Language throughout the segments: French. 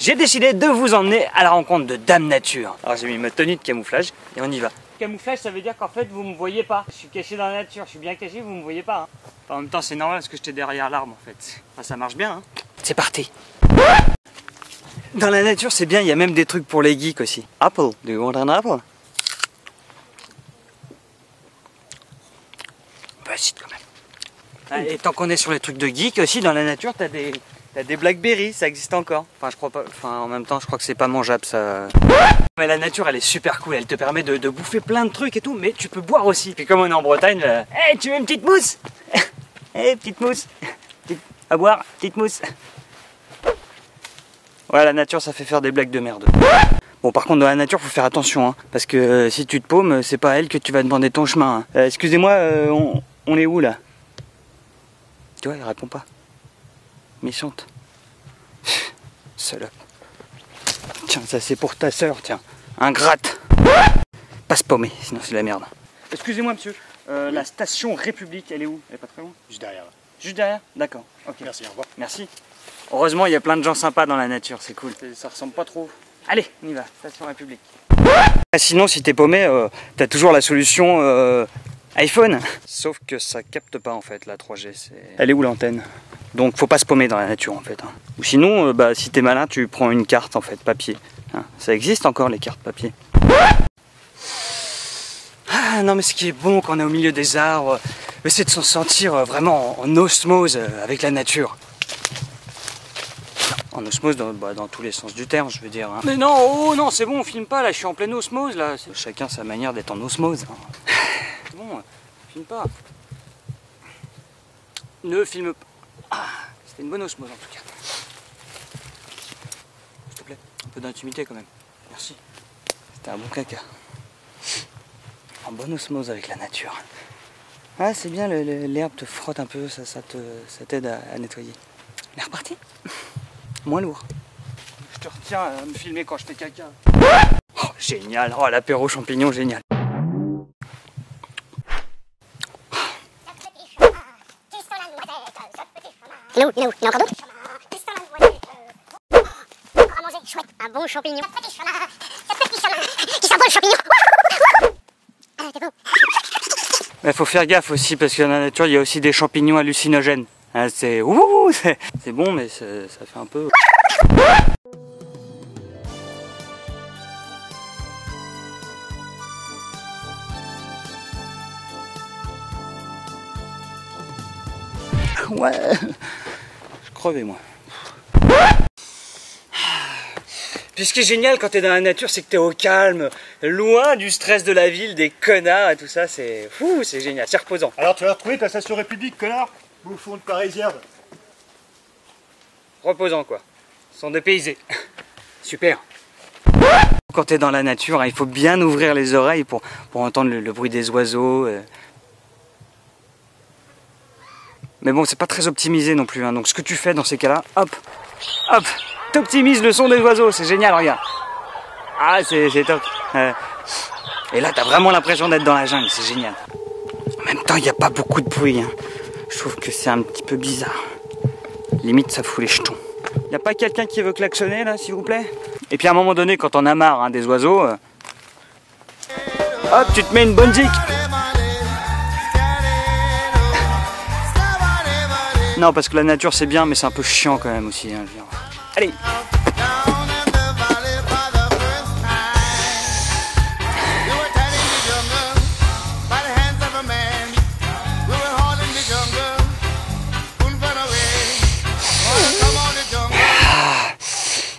j'ai décidé de vous emmener à la rencontre de Dame Nature. Alors j'ai mis ma tenue de camouflage et on y va. Camouflage, ça veut dire qu'en fait vous me voyez pas. Je suis caché dans la nature, je suis bien caché, vous me voyez pas. Hein. Enfin, en même temps c'est normal parce que j'étais derrière l'arbre en fait. Enfin, ça marche bien. Hein. C'est parti. Dans la nature c'est bien, il y a même des trucs pour les geeks aussi. Apple, do you want an apple? Bah si quand même. Et tant qu'on est sur les trucs de geek aussi, dans la nature t'as des blackberries, ça existe encore. Enfin je crois pas, enfin en même temps je crois que c'est pas mangeable ça. Mais la nature elle est super cool, elle te permet de bouffer plein de trucs et tout, mais tu peux boire aussi. Puis comme on est en Bretagne, hey, tu veux une petite mousse? Hey, petite mousse, à boire, petite mousse. Ouais, la nature ça fait faire des blagues de merde. Bon par contre dans la nature faut faire attention hein, parce que si tu te paumes c'est pas à elle que tu vas demander ton chemin. Hein. Excusez-moi, on est où là? Tu vois, elle répond pas. Méchante. Salope. Tiens, ça c'est pour ta sœur, tiens. Ingrate. Pas se paumer, sinon c'est de la merde. Excusez-moi monsieur, la station République, elle est où? Elle est pas très loin? Juste derrière. Juste derrière? D'accord. Ok. Merci, au revoir. Merci. Heureusement, il y a plein de gens sympas dans la nature, c'est cool. Ça ressemble pas trop. Allez, on y va, station République. Sinon, si t'es paumé, t'as toujours la solution iPhone. Sauf que ça capte pas en fait, la 3G. Elle est où l'antenne? Donc faut pas se paumer dans la nature en fait. Hein. Ou sinon, si t'es malin, tu prends une carte en fait, papier. Hein. Ça existe encore les cartes papier. Ah non mais ce qui est bon quand on est au milieu des arbres, c'est de s'en sentir vraiment en osmose avec la nature. En osmose dans tous les sens du terme, je veux dire. Hein. Mais non, oh non, c'est bon, on filme pas là, je suis en pleine osmose là. Chacun sa manière d'être en osmose. Hein. C'est bon, filme pas. Ne filme pas. Ah, c'était une bonne osmose en tout cas. S'il te plaît, un peu d'intimité quand même. Merci. C'était un bon caca. En bonne osmose avec la nature. Ah, c'est bien, l'herbe te frotte un peu, ça t'aide à nettoyer. Elle est repartie. Moins lourd. Je te retiens à me filmer quand je fais caca. Oh, génial. Oh, l'apéro champignon, génial. Il est où? Il y en a encore d'autres? On va manger, chouette, un bon champignon. Ce petit chemin qui sent bon le champignon. T'es bon. Mais faut faire gaffe aussi parce que dans la nature il y a aussi des champignons hallucinogènes. Hein, c'est bon mais ça fait un peu... Ouais, je crevais moi. Puis ce qui est génial quand t'es dans la nature, c'est que t'es au calme, loin du stress de la ville, des connards et tout ça, c'est fou, c'est génial, c'est reposant. Alors tu vas retrouver ta station République, connard, bouffon de Parisienne. Reposant quoi, sans dépayser. Super. Quand t'es dans la nature, hein, il faut bien ouvrir les oreilles pour entendre le bruit des oiseaux. Mais bon, c'est pas très optimisé non plus, hein. Donc ce que tu fais dans ces cas-là, hop, t'optimises le son des oiseaux, c'est génial, regarde. Ah, c'est top. Et là, t'as vraiment l'impression d'être dans la jungle, c'est génial. En même temps, il n'y a pas beaucoup de bruit, hein. Je trouve que c'est un petit peu bizarre. Limite, ça fout les jetons. Y a pas quelqu'un qui veut klaxonner, là, s'il vous plaît? Et puis à un moment donné, quand on a marre hein, des oiseaux, hop, tu te mets une bonne zik. Non, parce que la nature c'est bien, mais c'est un peu chiant quand même aussi. Hein, allez.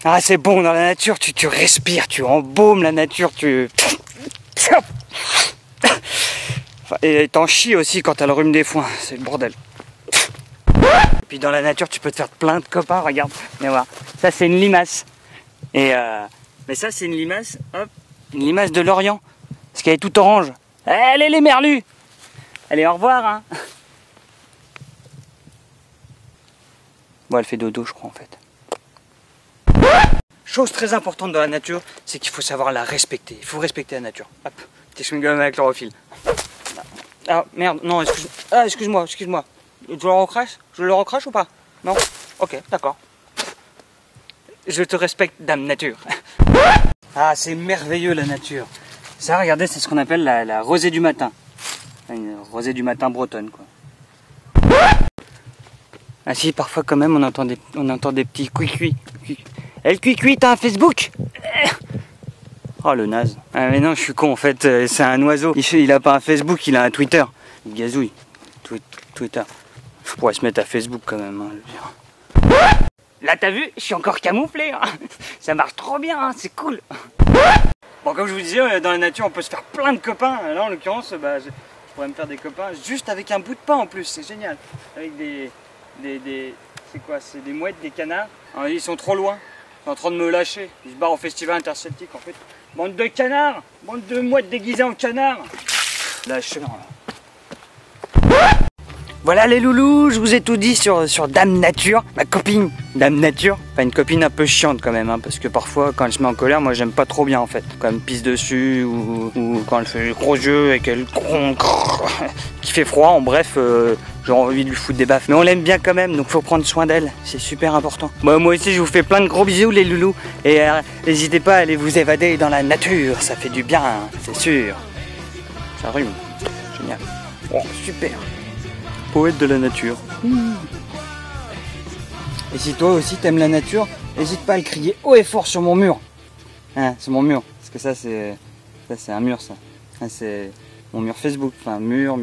Ah, c'est bon dans la nature, tu respires, tu embaumes la nature, Et t'en chies aussi quand t'as le rhume des foins, c'est le bordel. Et puis dans la nature, tu peux te faire plein de copains, regarde, viens voir. Ça, c'est une limace. Mais ça, c'est une limace, hop, une limace de l'Orient. Parce qu'elle est toute orange. Allez, les merlus! Allez, au revoir, hein. Bon, elle fait dodo, je crois, en fait. Chose très importante dans la nature, c'est qu'il faut savoir la respecter. Il faut respecter la nature. Hop, petit chewing-gum avec chlorophylle. Ah, merde, non, excuse-moi. Je le recrache ou pas? Non? Ok, d'accord. je te respecte, dame nature. Ah, c'est merveilleux la nature. Ça, regardez, c'est ce qu'on appelle la rosée du matin. Une rosée du matin bretonne, quoi. Ah si, parfois quand même, on entend des petits cuicui. Eh, le cuicui, t'as un Facebook? Oh, le naze. Ah mais non, je suis con, en fait, c'est un oiseau. Il a pas un Facebook, il a un Twitter. Il gazouille. Twitter. Je pourrais se mettre à Facebook quand même, hein, je veux dire. Là, t'as vu, je suis encore camouflé. Hein. Ça marche trop bien, hein, c'est cool. Bon, comme je vous disais, dans la nature, on peut se faire plein de copains. Là, en l'occurrence, bah, je pourrais me faire des copains juste avec un bout de pain en plus, c'est génial. Avec c'est quoi? C'est des mouettes, des canards. Alors, ils sont trop loin. Ils sont en train de me lâcher. Ils se barrent au festival interceltique, en fait. Bande de canards, bande de mouettes déguisées en canards. Lâcheurs. Voilà les loulous, je vous ai tout dit sur Dame Nature, ma copine Dame Nature. Enfin une copine un peu chiante quand même, hein, parce que parfois quand elle se met en colère, moi j'aime pas trop bien en fait. Quand elle me pisse dessus ou quand elle fait des gros yeux et qu'elle qui fait froid, en bref, j'ai envie de lui foutre des baffes. Mais on l'aime bien quand même, donc faut prendre soin d'elle, c'est super important. Moi aussi je vous fais plein de gros bisous les loulous. Et n'hésitez pas à aller vous évader dans la nature, ça fait du bien, c'est sûr. Ça rhume, génial. Oh, super. Poète de la nature. Et si toi aussi t'aimes la nature, n'hésite pas à le crier haut et fort sur mon mur. Hein, c'est mon mur. Parce que ça c'est un mur ça. Hein, c'est mon mur Facebook. Enfin mur.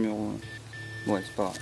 Ouais, c'est pas grave.